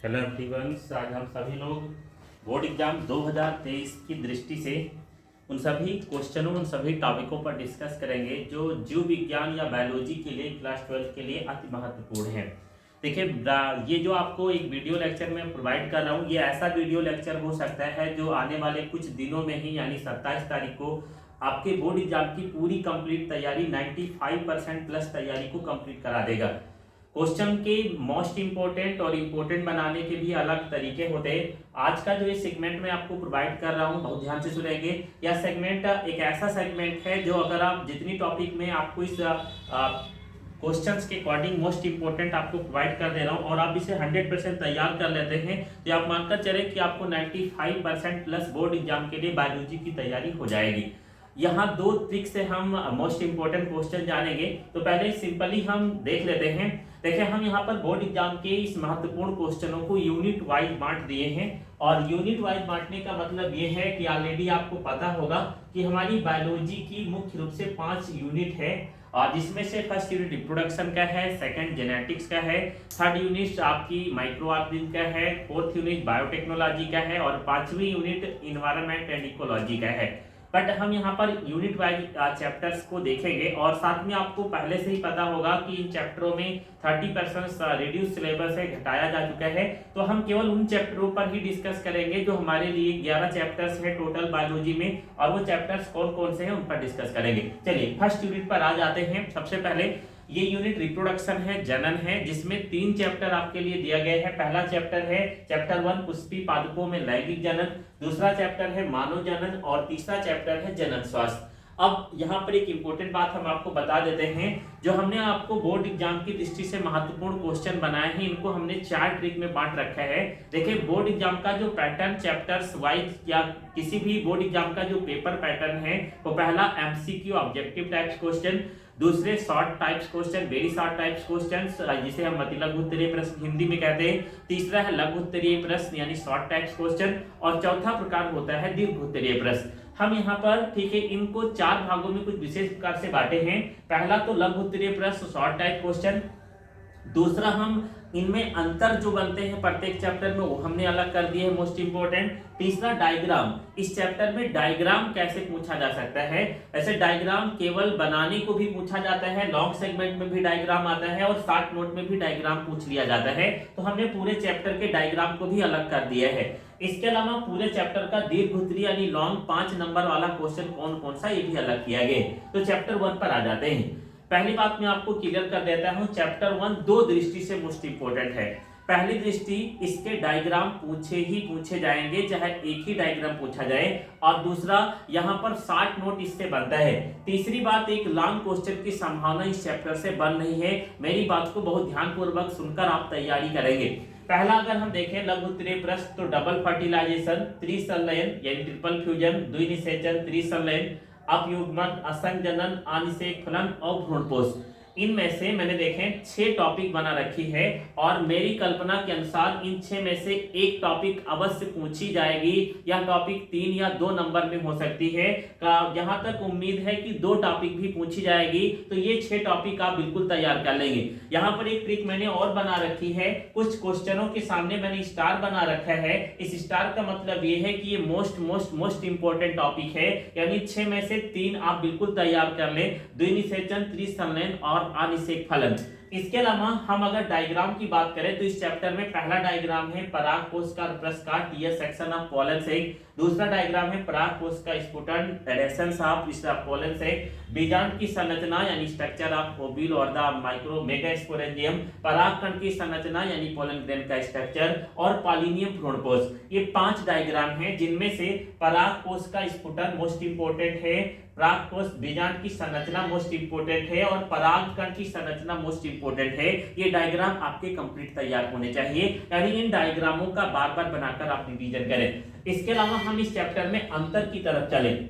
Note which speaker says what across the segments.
Speaker 1: Hello everyone, आज हम सभी लोग बोर्ड एग्जाम 2023 की दृष्टि से उन सभी क्वेश्चनों उन सभी टॉपिकों पर डिस्कस करेंगे जो जीव विज्ञान या बायोलॉजी के लिए क्लास 12 के लिए अति महत्वपूर्ण है। देखिए, ये जो आपको एक वीडियो लेक्चर में प्रोवाइड कर रहा हूँ, ये ऐसा वीडियो लेक्चर हो सकता है जो आने वाले कुछ दिनों में ही यानी 27 तारीख को आपके बोर्ड एग्जाम की पूरी कंप्लीट तैयारी 95% प्लस तैयारी को कंप्लीट करा देगा। क्वेश्चन के मोस्ट इंपोर्टेंट और इम्पोर्टेंट बनाने के भी अलग तरीके होते हैं। आज का जो ये सेगमेंट मैं आपको प्रोवाइड कर रहा हूँ, बहुत ध्यान से सुनेंगे। यह सेगमेंट एक ऐसा सेगमेंट है जो अगर आप जितनी टॉपिक में आपको इस क्वेश्चंस के अकॉर्डिंग मोस्ट इंपोर्टेंट आपको प्रोवाइड कर दे रहा हूँ और आप इसे 100% तैयार कर लेते हैं तो आप मानकर चले कि आपको 95% प्लस बोर्ड एग्जाम के लिए बायोलॉजी की तैयारी हो जाएगी। यहाँ दो ट्रिक से हम मोस्ट इंपोर्टेंट क्वेश्चन जानेंगे। तो पहले सिंपली हम देख लेते हैं। देखिए, हम यहाँ पर बोर्ड एग्जाम के इस महत्वपूर्ण क्वेश्चनों को यूनिट वाइज बांट दिए हैं और यूनिट वाइज बांटने का मतलब ये है कि ऑलरेडी आपको पता होगा कि हमारी बायोलॉजी की मुख्य रूप से 5 यूनिट है और जिसमें से फर्स्ट यूनिट रिप्रोडक्शन का है, सेकंड जेनेटिक्स का है, थर्ड यूनिट आपकी माइक्रो ऑर्गेनिज्म का है, फोर्थ यूनिट बायोटेक्नोलॉजी का है और पांचवी यूनिट इन्वायरमेंट एंड इकोलॉजी का है। बट हम यहाँ पर यूनिट वाइज चैप्टर्स को देखेंगे और साथ में आपको पहले से ही पता होगा कि इन चैप्टरों में 30% रिड्यूस सिलेबस है, घटाया जा चुका है। तो हम केवल उन चैप्टरों पर ही डिस्कस करेंगे जो हमारे लिए 11 चैप्टर्स है टोटल बायोलॉजी में और वो चैप्टर्स कौन कौन से हैं उन पर डिस्कस करेंगे। चलिए फर्स्ट यूनिट पर आ जाते हैं। सबसे पहले ये यूनिट रिप्रोडक्शन है, जनन है, जिसमें 3 चैप्टर आपके लिए दिया गया है। पहला चैप्टर है चैप्टर 1 पुष्पी पादपों में लैंगिक जनन, दूसरा चैप्टर है मानव जनन और तीसरा चैप्टर है जनन स्वास्थ्य। अब यहाँ पर एक इंपॉर्टेंट बात हम आपको बता देते हैं, जो हमने आपको बोर्ड एग्जाम की दृष्टि से महत्वपूर्ण क्वेश्चन बनाए हैं इनको हमने 4 ट्रिक में बांट रखा है। देखिए, बोर्ड एग्जाम का जो पैटर्न चैप्टर्स वाइज या किसी भी बोर्ड एग्जाम का जो पेपर पैटर्न है वो पहला एमसीक्यू ऑब्जेक्टिव टाइप्स क्वेश्चन, दूसरे short types question, very short types questions जिसे हम अति लघु उत्तरीय प्रश्न हिंदी में कहते हैं, तीसरा है लघु उत्तरीय प्रश्न यानी शॉर्ट टाइप्स क्वेश्चन और चौथा प्रकार होता है दीर्घ उत्तरीय प्रश्न। हम यहाँ पर ठीक है इनको 4 भागों में कुछ विशेष प्रकार से बांटे हैं। पहला तो लघु उत्तरीय प्रश्न शॉर्ट टाइप क्वेश्चन, दूसरा हम इनमें अंतर जो बनते हैं प्रत्येक चैप्टर में वो हमने अलग कर दिए है मोस्ट इंपोर्टेंट, तीसरा डायग्राम, इस चैप्टर में डायग्राम कैसे पूछा जा सकता है। ऐसे डायग्राम केवल बनाने को भी पूछा जाता है, लॉन्ग सेगमेंट में भी डायग्राम आता है और शॉर्ट नोट में भी डायग्राम पूछ लिया जाता है। तो हमने पूरे चैप्टर के डायग्राम को भी अलग कर दिया है। इसके अलावा पूरे चैप्टर का दीर्घ उत्तरीय यानी लॉन्ग 5 नंबर वाला क्वेश्चन कौन कौन सा ये भी अलग किया गया। तो चैप्टर 1 पर आ जाते हैं। पहली बात मैं आपको क्लियर कर देता हूं, चैप्टर 1 दो दृष्टि से मोस्ट इंपोर्टेंट है। पहली दृष्टि इसके डायग्राम पूछे जाएंगे, चाहे एक ही डायग्राम पूछा जाए, और दूसरा यहाँ पर शॉर्ट नोट इससे बनता है। तीसरी बात, एक लॉन्ग क्वेश्चन की संभावना इस चैप्टर से बन रही है। मेरी बात को बहुत ध्यानपूर्वक सुनकर आप तैयारी करेंगे। पहला अगर हम देखें लघु उत्तरीय प्रश्न तो डबल फर्टिलाइजेशन, त्रिसंलयन यानी ट्रिपल फ्यूजन, द्विनिषेचन, त्रिसंलयन, अपयुग्मन, असंजनन, अनिषेक फलन और भ्रूणपोष, इनमें से मैंने देखें 6 टॉपिक बना रखी है और मेरी कल्पना के अनुसार इन 6 में से एक टॉपिक अवश्य पूछी जाएगी। यह टॉपिक 3 या 2 नंबर में हो सकती है। जहां तक उम्मीद है कि 2 टॉपिक भी पूछी जाएगी। तो ये 6 टॉपिक आप बिल्कुल तैयार कर लेंगे। यहाँ पर एक ट्रिक मैंने और बना रखी है, कुछ क्वेश्चनों के सामने मैंने स्टार बना रखा है। इस स्टार का मतलब ये है कि ये मोस्ट इंपोर्टेंट टॉपिक है, यानी 6 में से 3 आप बिल्कुल तैयार कर लें, द्विनिषेचन, त्रिसंलयन और अनिषेक फलन। इसके अलावा हम अगर डायग्राम की बात करें तो इस चैप्टर में पहला डायग्राम है परागकोश का प्रस्कार, टीयर सेक्शन ऑफ पोलन सेक, दूसरा डायग्राम है परागकोश का स्फुटन, एडेशंस ऑफ पोलन सेक, बीजांड की संरचना यानी स्ट्रक्चर ऑफ ओव्यूल और द माइक्रो मेगास्पोरेंजियम, परागकण की संरचना यानी पोलन ग्रेन का स्ट्रक्चर और पॉलिनियम भ्रूणकोश। ये 5 डायग्राम हैं जिनमें से परागकोश का स्फुटन मोस्ट इंपोर्टेंट है, परागकोश बीजांड की संरचना मोस्ट इंपोर्टेंट है और परागकण की संरचना मोस्ट इंपोर्टेंट है। ये डायग्राम आपके कंप्लीट तैयार होने चाहिए, यानी इन डायग्रामों का बार बार बनाकर आप रिवीजन करें। इसके अलावा हम इस चैप्टर में अंतर की तरफ चलें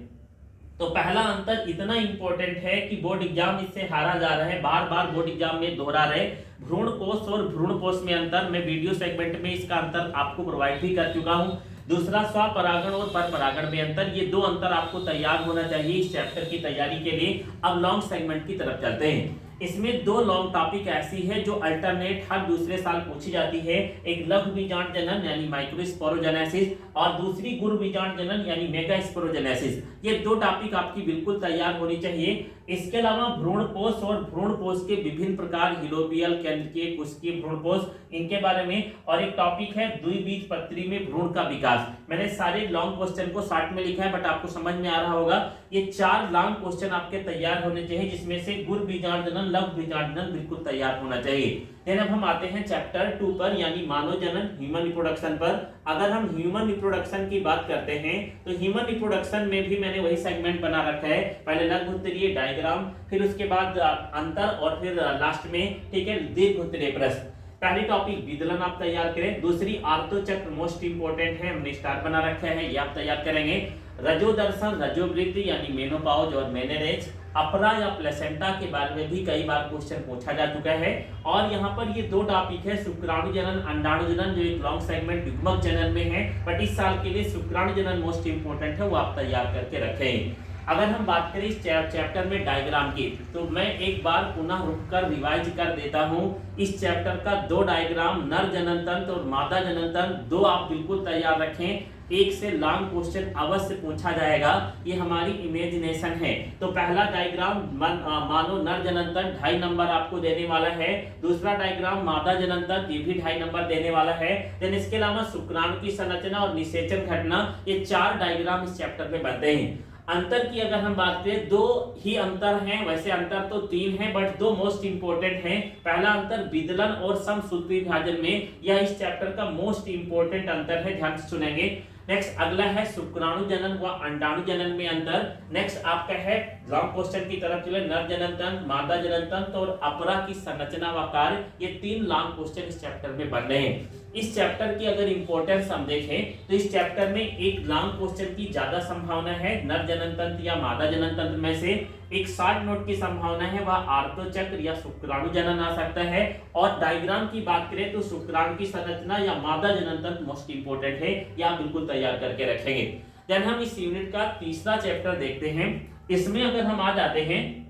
Speaker 1: तो पहला अंतर इतना इंपॉर्टेंट है कि बोर्ड एग्जाम इससे हारा जा रहा है, बार बार बोर्ड एग्जाम में दोहरा रहे। भ्रूणकोश और भ्रूणपोष में अंतर, मैं वीडियो सेगमेंट में इसका अंतर आपको प्रोवाइड भी कर चुका हूं। दूसरा स्वपरागण और परपरागण में अंतर, ये 2 अंतर आपको तैयार होना चाहिए इस चैप्टर की तैयारी के लिए। अब लॉन्ग सेगमेंट की तरफ चलते हैं। इसमें दो लॉन्ग टॉपिक ऐसी है जो अल्टरनेट हर दूसरे साल पूछी जाती है, एक लघु बीजांड जनन यानी माइक्रोस्पोरोजेनेसिस और दूसरी गुरु बीजांड जनन यानी मेगास्पोरोजेनेसिस। ये दो टॉपिक आपकी बिल्कुल तैयार होनी चाहिए। इसके अलावा भ्रूण कोष और भ्रूण कोष के विभिन्न प्रकार, हिलोबियल, केंद्रीय, कुशकीय भ्रूण कोष, इनके बारे में, और एक टॉपिक है द्विबीजपत्री में भ्रूण का विकास। मैंने सारे लॉन्ग क्वेश्चन को शॉर्ट में लिखा है बट आपको समझ में आ रहा होगा। ये 4 लॉन्ग क्वेश्चन आपके तैयार होने चाहिए, जिसमें से गुरु बीजांड जनन, लघु बीजांड जनन बिल्कुल तैयार होना चाहिए। देन अब हम आते हैं चैप्टर 2 पर यानी मानव जनन, ह्यूमन रिप्रोडक्शन पर। अगर हम ह्यूमन रिप्रोडक्शन की बात करते हैं तो ह्यूमन रिप्रोडक्शन में भी मैंने वही सेगमेंट बना रखा है, पहले लघु उत्तरीय डायग्राम, फिर उसके बाद अंतर और फिर लास्ट में, ठीक है, दीर्घ उत्तरीय प्रश्न। पहली टॉपिक विदलन आप तैयार करें, दूसरी आर्तोचक्र मोस्ट इंपोर्टेंट है, हमने स्टार बना रखा है, ये आप तैयार करेंगे। रजो दर्शन, रजोवृद्धि यानी मेनोपॉज और मेनेरेज, अपरा या प्लेसेंटा के बारे में भी कई बार क्वेश्चन पूछा जा चुका है। और यहाँ पर ये दो टॉपिक है, शुक्राणु जनन, अंडाणु जनन, जो एक लॉन्ग सेगमेंट युग्मक जनन में है, बट इस साल के लिए शुक्राणु जनन मोस्ट इंपोर्टेंट है, वो आप तैयार करके रखें। अगर हम बात करें इस चैप्टर में डायग्राम की, तो मैं एक बार पुनः रुककर रिवाइज कर देता हूं। इस चैप्टर का 2 डायग्राम, नर जनन तंत्र और मादा जनन तंत्र, 2 आप बिल्कुल तैयार रखें। एक से लॉन्ग क्वेश्चन अवश्य पूछा जाएगा, ये हमारी इमेजिनेशन है। तो पहला डायग्राम मानो नर जनन तंत्र 2.5 नंबर आपको देने वाला है, दूसरा डायग्राम मादा जनन तंत्र, ये भी 2.5 नंबर देने वाला है। देन इसके अलावा शुक्राणु की संरचना और निषेचन घटना, ये 4 डायग्राम इस चैप्टर में बनते हैं। अंतर की अगर हम बात करें, 2 ही अंतर हैं, वैसे अंतर तो 3 हैं बट 2 मोस्ट इंपोर्टेंट हैं। पहला अंतर विदलन और समसूत्र विभाजन में, यह इस चैप्टर का मोस्ट इंपोर्टेंट अंतर है, ध्यान से सुनेंगे। नेक्स्ट अगला है शुक्राणु जनन व अंडाणु जनन में अंतर। नेक्स्ट आपका है लॉन्ग क्वेश्चन की तरफ चले, नर जनन तंत्र, मादा जनन तंत्र और अपरा की संरचना व कार्य, ये 3 लॉन्ग क्वेश्चन इस चैप्टर में बन रहे हैं। इस चैप्टर की अगर इंपॉर्टेंस हम देखें तो इस चैप्टर में एक लॉन्ग क्वेश्चन की ज्यादा संभावना है, नर जनन तंत्र या मादा जनन तंत्र में से। एक शॉर्ट नोट की संभावना है, वह आर्तोचक्र या शुक्राणु जनन आ सकता है। और डायग्राम की बात करें तो शुक्राणु की संरचना या मादा जनन तंत्र मोस्ट इंपोर्टेंट है, या बिल्कुल तैयार करके रखेंगे। देन हम इस यूनिट का तीसरा चैप्टर देखते हैं। इसमें अगर हम आ जाते हैं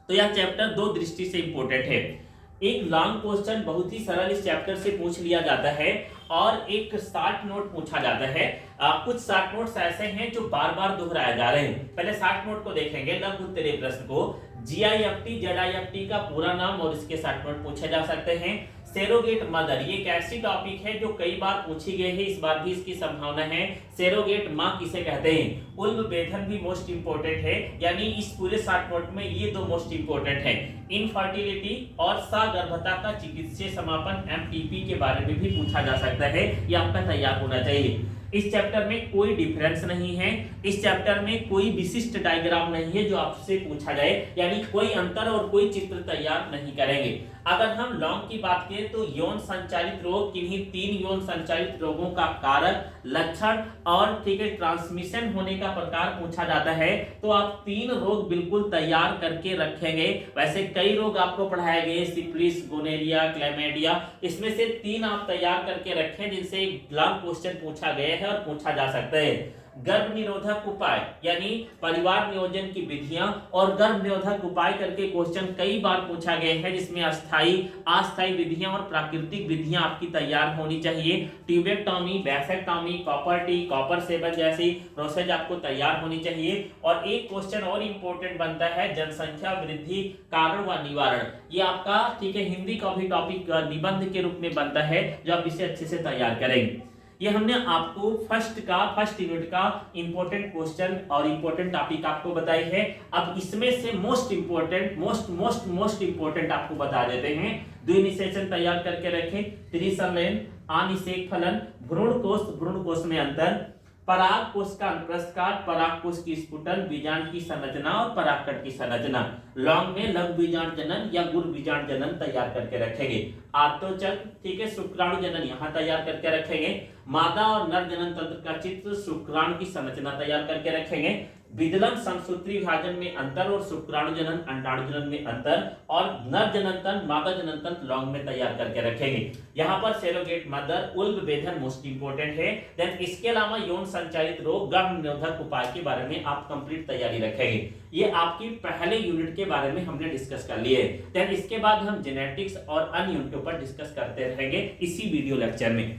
Speaker 1: तो यह चैप्टर 2 दृष्टि से इंपोर्टेंट है। एक लॉन्ग क्वेश्चन बहुत ही सरल इस चैप्टर से पूछ लिया जाता है और एक शॉर्ट नोट पूछा जाता है। कुछ शॉर्ट नोट्स ऐसे हैं जो बार बार दोहराए जा रहे हैं। पहले शॉर्ट नोट को देखेंगे, लघु उत्तरीय प्रश्न को। GIFT ZIFT का पूरा नाम और इसके शॉर्ट नोट पूछे जा सकते हैं। सेरोगेट मदर, ये एक ऐसी टॉपिक है जो कई बार पूछी गई है, इस बार भी इसकी संभावना है। सेरोगेट माँ किसे कहते हैं? उल्ब वेधन भी मोस्ट इंपोर्टेंट है, यानी इस पूरे शॉर्ट नोट में ये 2 मोस्ट इंपोर्टेंट है। इनफर्टिलिटी और सगर्भता का चिकित्सीय समापन MTP के बारे में भी पूछा जा सकता है, ये आपका तैयार होना चाहिए। इस चैप्टर में कोई डिफरेंस नहीं है, इस चैप्टर में कोई विशिष्ट डायग्राम नहीं है जो आपसे पूछा जाए, यानी कोई अंतर और कोई चित्र तैयार नहीं करेंगे। अगर हम लॉन्ग की बात करें तो यौन संचालित रोग, किन्हीं 3 यौन संचालित रोगों का कारक, लक्षण और ठीक है ट्रांसमिशन होने का प्रकार पूछा जाता है, तो आप 3 रोग बिल्कुल तैयार करके रखेंगे। वैसे कई रोग आपको पढ़ाए गए, सिफिलिस, गोनेरिया, क्लैमिडिया, इसमें से 3 आप तैयार करके रखें जिनसे एक लॉन्ग क्वेश्चन पूछा गया है और पूछा जा सकता है। गर्भ निरोधक उपाय यानी परिवार नियोजन की विधियां और गर्भ निरोधक उपाय करके क्वेश्चन कई बार पूछा गया है, जिसमें अस्थायी, अस्थायी विधियां और प्राकृतिक विधियां आपकी तैयार होनी चाहिए। Tubectomy, vasectomy, copper T, copper seven जैसी प्रोसेस आपको तैयार होनी चाहिए। और एक क्वेश्चन और इंपॉर्टेंट बनता है, जनसंख्या वृद्धि कारण व निवारण, ये आपका ठीक है हिंदी का भी टॉपिक निबंध के रूप में बनता है, जो आप इसे अच्छे से तैयार करेंगे। ये हमने आपको फर्स्ट यूनिट का इंपॉर्टेंट क्वेश्चन और इंपॉर्टेंट टॉपिक आपको बताई है। अब इसमें से मोस्ट इंपॉर्टेंट आपको बता देते हैं। द्विनिषेचन तैयार करके रखें, त्रिसंलयन, अनिषेक फलन, भ्रूण कोष में अंतर, पराग कोष का अनुप्रस्थ काट, पराग कोष की स्फुटन, बीजांड की संरचना और परागकण की संरचना। लॉन्ग में लघु बीजांड जनन या गुरु बीजांड जनन तैयार करके रखेंगे। आर्तोचक, ठीक है, शुक्राणु जनन यहाँ तैयार करके रखेंगे। मादा और नर जनन तंत्र का चित्र, शुक्राणु की संरचना तैयार करके रखेंगे। विदलन समसूत्री विभाजन में अंतर और शुक्राणु जनन अंडाणु जनन में अंतर, और नर जनन तंत्र मादा जनन तंत्र लौंग में तैयार करके रखेंगे। यहाँ पर सेरोगेट मदर, उल्ब वेधन मोस्ट इंपोर्टेंट है। देन इसके अलावा यौन संचालित रोग, गर्भ निरोधक उपाय के बारे में आप कंप्लीट तैयारी रखेंगे। ये आपकी पहले यूनिट के बारे में हमने डिस्कस कर लिए। देन इसके बाद हम जेनेटिक्स और अन्य यूनिट के ऊपर डिस्कस करते रहेंगे इसी वीडियो लेक्चर में।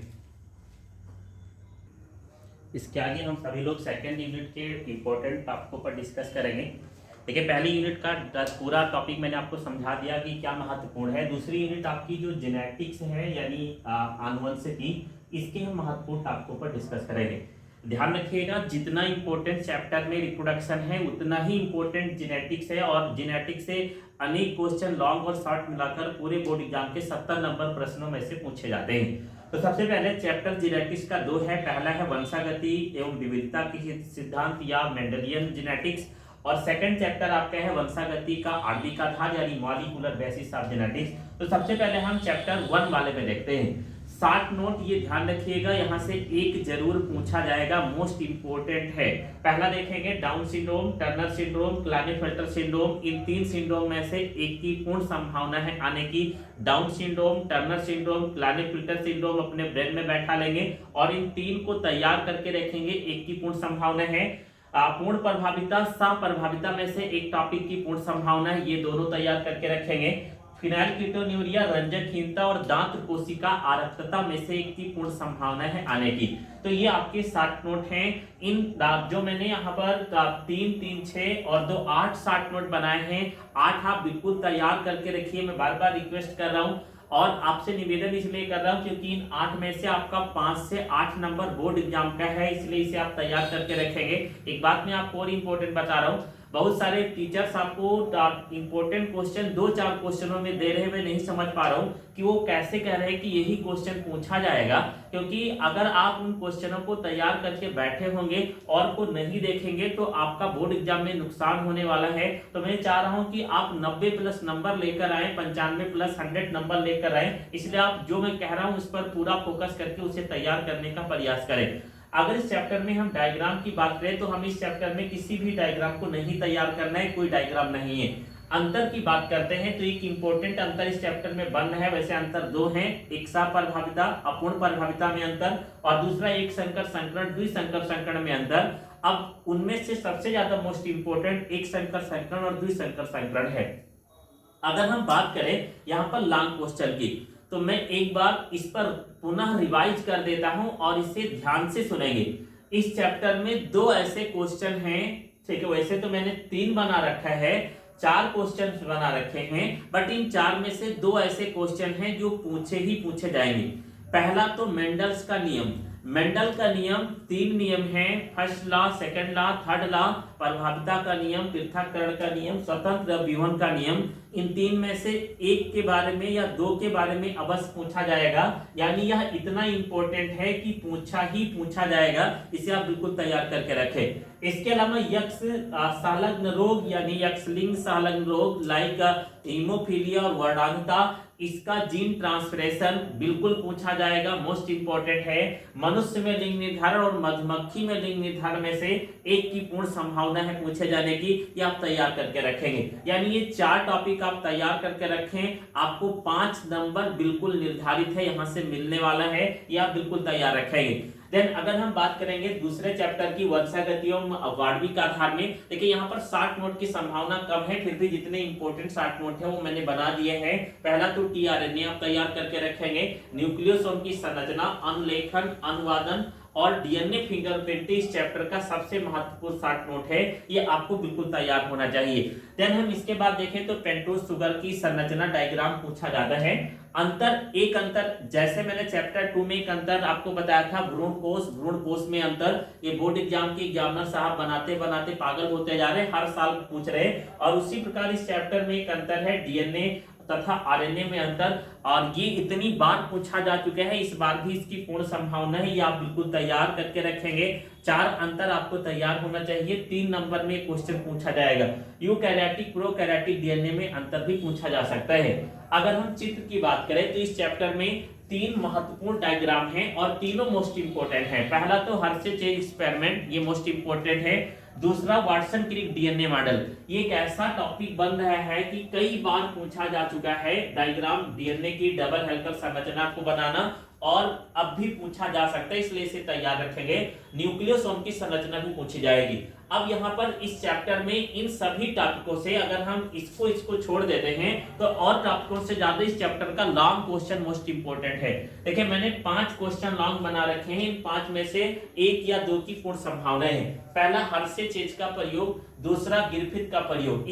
Speaker 1: इसके आगे हम सभी लोग सेकेंड यूनिट के इंपॉर्टेंट टॉपिकों पर डिस्कस करेंगे। देखिए, पहली यूनिट का पूरा टॉपिक मैंने आपको समझा दिया कि क्या महत्वपूर्ण है। दूसरी यूनिट आपकी जो जेनेटिक्स है यानी आनुवंशिकी, इसके हम महत्वपूर्ण टॉपिकों पर डिस्कस करेंगे। ध्यान रखिएगा, जितना इंपॉर्टेंट चैप्टर में रिप्रोडक्शन है उतना ही इंपॉर्टेंट जेनेटिक्स है, और जेनेटिक्स से अनेक क्वेश्चन लॉन्ग और शॉर्ट मिलाकर पूरे बोर्ड एग्जाम के 70 नंबर प्रश्नों में से पूछे जाते हैं। तो सबसे पहले चैप्टर जेनेटिक्स का 2 है। पहला है वंशागति एवं विविधता की सिद्धांत या मेंडेलियन जेनेटिक्स, और सेकंड चैप्टर आपका है वंशागति का आणविक आधार यानी मॉलिक्यूलर बेसिस ऑफ जेनेटिक्स। तो सबसे पहले हम चैप्टर 1 वाले में देखते हैं। 60 नोट ये ध्यान रखिएगा, यहाँ से एक जरूर पूछा जाएगा, मोस्ट इंपोर्टेंट है। पहला देखेंगे down syndrome, Turner syndrome, Klinefelter syndrome. इन 3 सिंड्रोम में से एक की पूर्ण संभावना है आने की। Down syndrome, Turner syndrome, Klinefelter syndrome अपने ब्रेन में बैठा लेंगे और इन 3 को तैयार करके रखेंगे। एक की पूर्ण संभावना है। पूर्ण प्रभाविता, सप्रभाविता में से एक टॉपिक की पूर्ण संभावना है, ये दोनों तैयार करके रखेंगे। फिनाइलकीटोन्यूरिया, रंजकहीनता और दांत कोशिका आरक्तता में से एक की पूर्ण संभावना है आने की। तो ये आपके 60 नोट हैं। इन जो मैंने यहाँ पर 3, 3, 6 और 2, 8 60 नोट बनाए हैं। 8 आप बिल्कुल तैयार करके रखिए, मैं बार बार रिक्वेस्ट कर रहा हूँ और आपसे निवेदन इसलिए कर रहा हूँ क्योंकि इन 8 में से आपका 5 से 8 नंबर बोर्ड एग्जाम का है, इसलिए इसे आप तैयार करके रखेंगे। एक बात मैं आपको और इम्पोर्टेंट बता रहा हूँ, बहुत सारे टीचर्स आपको इंपॉर्टेंट क्वेश्चन 2-4 क्वेश्चनों में दे रहे हैं, मैं नहीं समझ पा रहा हूँ कि वो कैसे कह रहे हैं कि यही क्वेश्चन पूछा जाएगा। क्योंकि अगर आप उन क्वेश्चनों को तैयार करके बैठे होंगे और को नहीं देखेंगे तो आपका बोर्ड एग्जाम में नुकसान होने वाला है। तो मैं चाह रहा हूँ कि आप 90+ नंबर लेकर आए, 95+100 नंबर लेकर आए। इसलिए आप जो मैं कह रहा हूँ उस पर पूरा फोकस करके उसे तैयार करने का प्रयास करें। अगर इस चैप्टर में हम डायग्राम की बात करें तो हम इस चैप्टर में किसी भी डायग्राम को नहीं तैयार करना है, कोई डायग्राम नहीं है। अंतर की बात करते हैं तो एक इंपॉर्टेंट अंतर इस चैप्टर में बन है। वैसे अंतर 2 हैं, एक सप्रभाविता अपूर्ण प्रभाविता में अंतर और दूसरा एक संकर संकरण द्विसंकर संकरण में अंतर। अब उनमें से सबसे ज्यादा मोस्ट इंपोर्टेंट एक संकर संकरण और द्विसंकर संकरण है। अगर हम बात करें यहाँ पर लॉन्ग क्वेश्चन की तो मैं एक बार इस पर पुनः रिवाइज कर देता हूं और इसे ध्यान से सुनेंगे। इस चैप्टर में 2 ऐसे क्वेश्चन हैं, ठीक है। वैसे तो मैंने 3 बना रखा है, 4 क्वेश्चन बना रखे हैं, बट इन 4 में से 2 ऐसे क्वेश्चन हैं जो पूछे जाएंगे। पहला तो मेंडल्स का नियम। मेंडल का नियम 3 नियम हैं, first law, second law, third law. प्रभाविता का नियम, पृथक्करण का नियम, स्वतंत्र विवहन का नियम। इन 3 में से एक के बारे में या 2 के बारे में अवश्य पूछा जाएगा, यानी यह इतना इंपॉर्टेंट है कि पूछा जाएगा। इसे आप बिल्कुल तैयार करके रखें। इसके अलावा यक्ष संलग्न रोग यानी यक्ष लिंग संलग्न रोग लाइक हीमोफीलिया और वर्णांगता, इसका जीन ट्रांसफरेशन बिल्कुल पूछा जाएगा, मोस्ट इंपॉर्टेंट है। मनुष्य में लिंग निर्धारण और मधुमक्खी में लिंग निर्धारण में से एक की पूर्ण संभावना है पूछे जाने की, ये आप तैयार करके रखेंगे। यानी ये 4 टॉपिक आप तैयार करके रखें, आपको 5 नंबर बिल्कुल निर्धारित है यहाँ से मिलने वाला है, ये आप बिल्कुल तैयार रखेंगे। देन अगर हम बात करेंगे दूसरे चैप्टर की वंशागतियों आणविक आधार में, देखिए यहाँ पर 60 नोट की संभावना कम है, फिर भी जितने इंपॉर्टेंट 60 नोट है वो मैंने बना दिए हैं। पहला तो टीआरएनए आप तैयार करके रखेंगे, न्यूक्लियोसोम की संरचना, अनुलेखन, अनुवादन और डीएनए फिंगरप्रिंट इस चैप्टर का सबसे महत्वपूर्ण 60 नोट है, ये आपको बिल्कुल तैयार होना चाहिए। देन हम इसके बाद देखें तो पेंटोज शुगर की संरचना डायग्राम पूछा जाता है। एक अंतर जैसे मैंने चैप्टर 2 में एक अंतर आपको बताया था, भ्रूण कोष में अंतर। ये बोर्ड एग्जाम के एग्जामिनर साहब बनाते बनाते पागल होते जा रहे हैं, हर साल पूछ रहे हैं। और उसी प्रकार इस चैप्टर में एक अंतर है डीएनए तथा आरएनए में अंतर, और ये इतनी बार पूछा जा चुका है, इस बार भी इसकी पूर्ण संभावना है, ये आप बिल्कुल तैयार करके रखेंगे। 4 अंतर आपको तैयार होना चाहिए। 3 नंबर में क्वेश्चन पूछा जाएगा। यूकैरियोटिक प्रोकैरियोटिक डीएनए में अंतर भी पूछा जा सकता है। अगर हम चित्र की बात करें तो इस चैप्टर में 3 महत्वपूर्ण डायग्राम हैं और तीनों मोस्ट इंपोर्टेंट हैं। पहला तो हर्शे-चेज एक्सपेरिमेंट, ये मोस्ट इंपोर्टेंट है। दूसरा वाटसन क्रिक डीएनए मॉडल, ये एक ऐसा टॉपिक बन रहा है कि कई बार पूछा जा चुका है। डायग्राम डीएनए की डबल हेलिकल संरचना को बनाना, और अब भी पूछा जा सकता है, इसलिए इसे तैयार रखेंगे। न्यूक्लियोसोम की संरचना भी पूछी जाएगी। अब यहाँ पर इस चैप्टर में इन सभी टॉपिकों से अगर हम इसको छोड़ देते हैं तो और टॉपिकों से ज्यादा इस चैप्टर का लॉन्ग क्वेश्चन मोस्ट इंपोर्टेंट है। देखिए मैंने 5 क्वेश्चन लॉन्ग बना रखे हैं। इन 5 में से 1 या 2 की पूर्ण संभावना है। पहला हर्शे-चेज का प्रयोग, दूसरा ग्रिफिथ का प्रयोग।